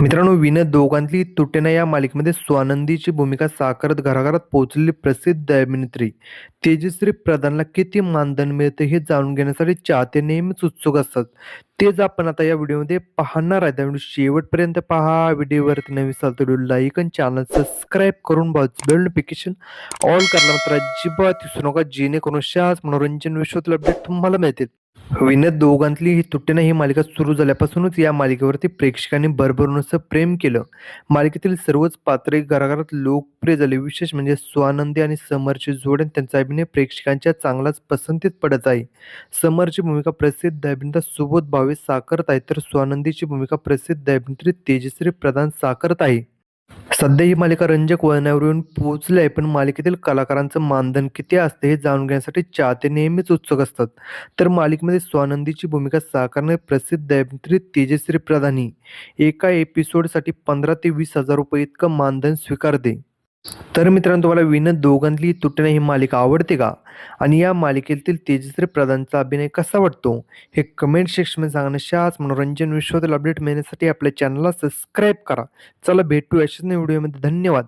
मित्रांनो, विनोद दोघांतली तुटेना या मालिकेमध्ये स्वानंदीची भूमिका साकारत घराघरात पोहोचलेली प्रसिद्ध अभिनेत्री तेजश्री प्रधानला किती मानधन मिळते हे जाणून घेण्यासाठी चाहते नेहमीच उत्सुक असतात. तेच आपण आता या व्हिडिओमध्ये पाहणार आहे. त्यामुळे शेवटपर्यंत पहा. व्हिडिओवरती नवीन असाल तर व्हिडिओ लाईक आणि चॅनल सबस्क्राईब करून बेल नोटिफिकेशन ऑल करायला मात्र अजिबात विसरू नका, जेणेकरून अशाच मनोरंजन विश्वातील अपडेट तुम्हाला मिळतील. विनोद दोघांतली ही तुटेना ही मालिका सुरू झाल्यापासूनच या मालिकेवरती प्रेक्षकांनी भरभरून असं प्रेम केलं. मालिकेतील सर्वच पात्रे घराघरात लोकप्रिय झाली. विशेष म्हणजे स्वानंदी आणि समरची जोड आणि त्यांचा अभिनय प्रेक्षकांच्या चांगलाच पसंतीत पडत आहे. समरची भूमिका प्रसिद्ध अभिनेता सुबोध भावे साकारत आहे, तर स्वानंदीची भूमिका प्रसिद्ध अभिनेत्री तेजश्री प्रधान साकारत आहे. सध्या ही मालिका रंजक वळणावर येऊन पोहोचली आहे, पण मालिकेतील कलाकारांचं मानधन किती असते हे जाणून घेण्यासाठी चाहते नेहमीच उत्सुक असतात. तर मालिकेमध्ये स्वानंदीची भूमिका साकारणारी प्रसिद्ध अभिनेत्री तेजश्री प्रधान ही एका एपिसोडसाठी 15 ते 20 हजार रुपये इतकं मानधन स्वीकारते. तर मित्रांनो, तुम्हाला विनोद दोघांतली तुटणे ही मालिका आवडते का? आणि या मालिकेतील तेजश्री प्रधानचा अभिनय कसा वाटतो? हे कमेंट सेक्शनमध्ये सांगा. अशाच मनोरंजन विश्वातील अपडेट मिळण्यासाठी आपल्या चॅनलला सबस्क्राईब करा. चला भेटू अशाच व्हिडिओमध्ये. धन्यवाद.